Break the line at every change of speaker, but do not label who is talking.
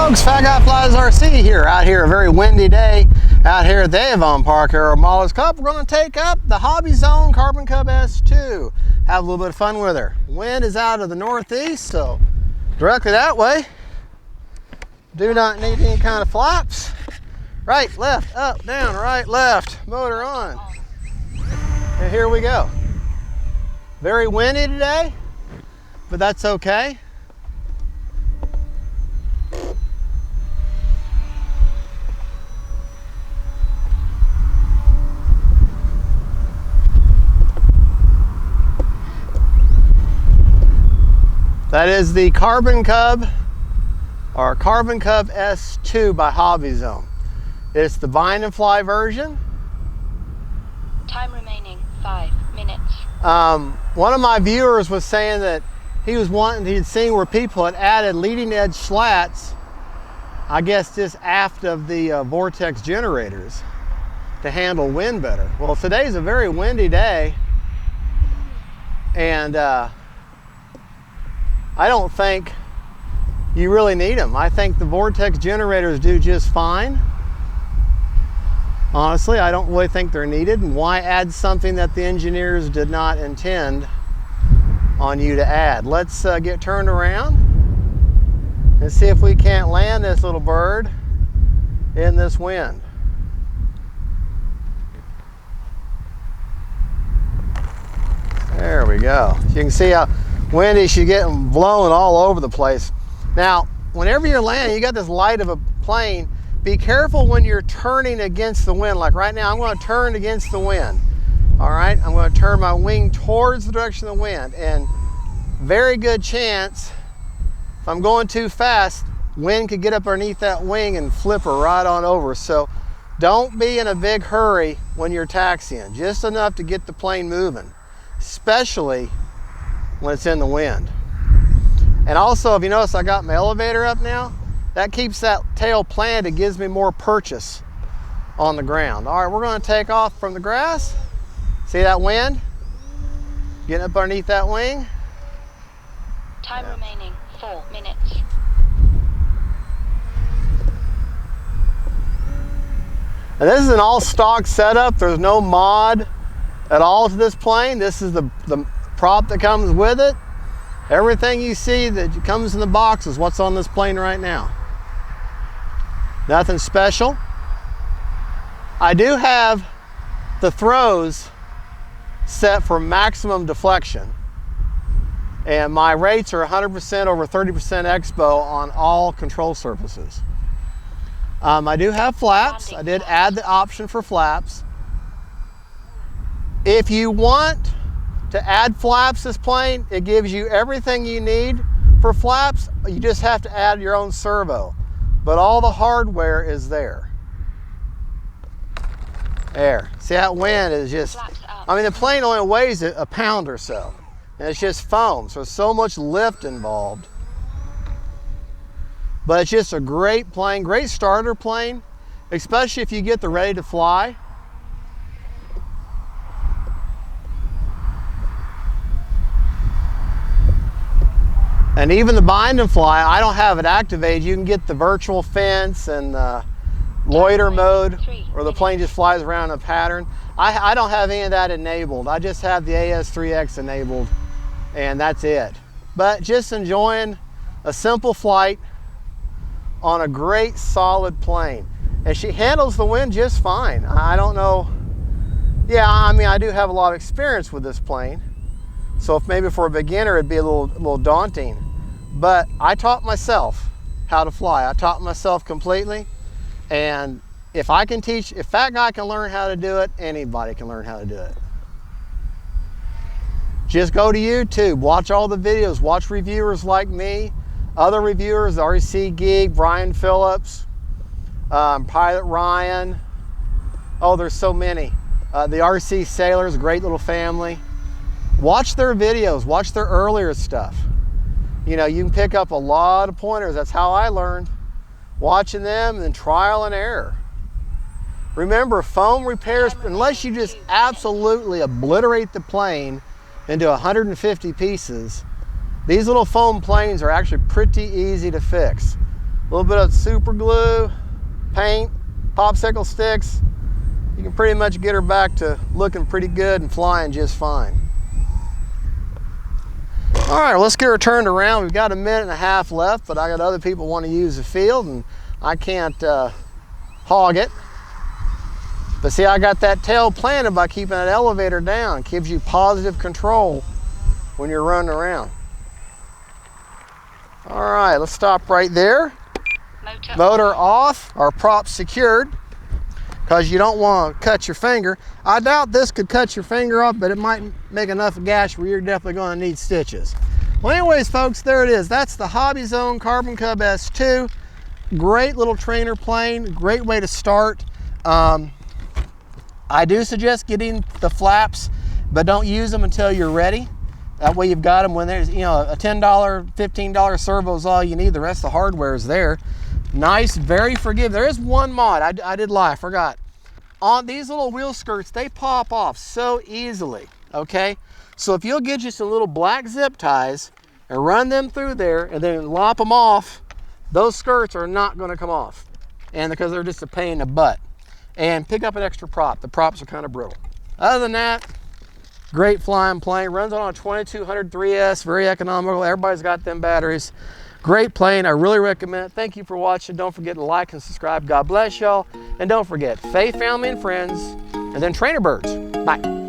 folks, Fat Guy Flies RC here, out here, a very windy day out here at the Avon Park here at Molly's Cup. We're going to take up the HobbyZone Carbon Cub S2, have a little bit of fun with her. Wind is out of the northeast, so directly that way. Do not need any kind of flaps. Right, left, up, down, right, left, motor on. And here we go. Very windy today, but that's okay. That is the Carbon Cub, or Carbon Cub S2 by HobbyZone. It's the bind and fly version.
Time remaining 5 minutes.
One of my viewers was saying that he'd seen where people had added leading edge slats, I guess just aft of the vortex generators to handle wind better. Well, today's a very windy day, and I don't think you really need them. I think the vortex generators do just fine. Honestly, I don't really think they're needed, and why add something that the engineers did not intend on you to add? Let's get turned around and see if we can't land this little bird in this wind. There we go. So you can see how windy she's getting, blowing all over the place. Now, whenever you're landing, you got this light of a plane. Be careful when you're turning against the wind. Like right now, I'm going to turn against the wind. All right, I'm going to turn my wing towards the direction of the wind, and very good chance, if I'm going too fast, wind could get up underneath that wing and flip her right on over. So don't be in a big hurry when you're taxiing, just enough to get the plane moving, especially when it's in the wind. And also, if you notice, I got my elevator up now. That keeps that tail planted. It gives me more purchase on the ground. All right, we're going to take off from the grass. See that wind? Getting up underneath that wing.
Time remaining 4 minutes.
And this is an all stock setup. There's no mod at all to this plane. This is the prop that comes with it. Everything you see that comes in the box is what's on this plane right now. Nothing special. I do have the throws set for maximum deflection, and my rates are 100% over 30% expo on all control surfaces. I do have flaps. I did add the option for flaps. If you want to add flaps this plane, it gives you everything you need for flaps. You just have to add your own servo, but all the hardware is there. There, see that wind is just, I mean, the plane only weighs a pound or so, and it's just foam, so there's so much lift involved. But it's just a great plane, great starter plane, especially if you get the ready to fly. And even the bind and fly, I don't have it activated. You can get the virtual fence and loiter mode, or the plane just flies around in a pattern. I don't have any of that enabled. I just have the AS3X enabled, and that's it. But just enjoying a simple flight on a great solid plane. And she handles the wind just fine. I don't know. Yeah, I mean, I do have a lot of experience with this plane. So if maybe for a beginner, it'd be a little daunting. But I taught myself how to fly. I taught myself completely. And if I can teach, if Fat Guy can learn how to do it, anybody can learn how to do it. Just go to YouTube, watch all the videos, watch reviewers like me, other reviewers, RC Geek, Brian Phillips, Pilot Ryan. Oh, there's so many. The RC Sailors, a great little family. Watch their videos, watch their earlier stuff. You know, you can pick up a lot of pointers. That's how I learned. Watching them and then trial and error. Remember, foam repairs, unless you just absolutely obliterate the plane into 150 pieces, these little foam planes are actually pretty easy to fix. little bit of super glue, paint, popsicle sticks. You can pretty much get her back to looking pretty good and flying just fine. All right, let's get her turned around. We've got a minute and a half left, but I got other people want to use the field and I can't hog it. But see, I got that tail planted by keeping that elevator down. It gives you positive control when you're running around. All right, let's stop right there. Motor off, our prop secured, because you don't want to cut your finger. I doubt this could cut your finger off, but it might make enough gash where you're definitely going to need stitches. Well, anyways, folks, there it is. That's the HobbyZone Carbon Cub S2. Great little trainer plane, great way to start. I do suggest getting the flaps, but don't use them until you're ready. That way you've got them when there's, you know, a $10, $15 servo is all you need. The rest of the hardware is there. Nice, very forgiving. There is one mod, I did lie, I forgot. On these little wheel skirts, they pop off so easily, okay? So if you'll get you some little black zip ties and run them through there and then lop them off, those skirts are not gonna come off. And because they're just a pain in the butt. And pick up an extra prop. The props are kind of brittle. Other than that, great flying plane. Runs on a 2200 3S, very economical. Everybody's got them batteries. Great plane, I really recommend it. Thank you for watching. Don't forget to like and subscribe. God bless y'all. And don't forget, faith, family, and friends, and then trainer birds. Bye.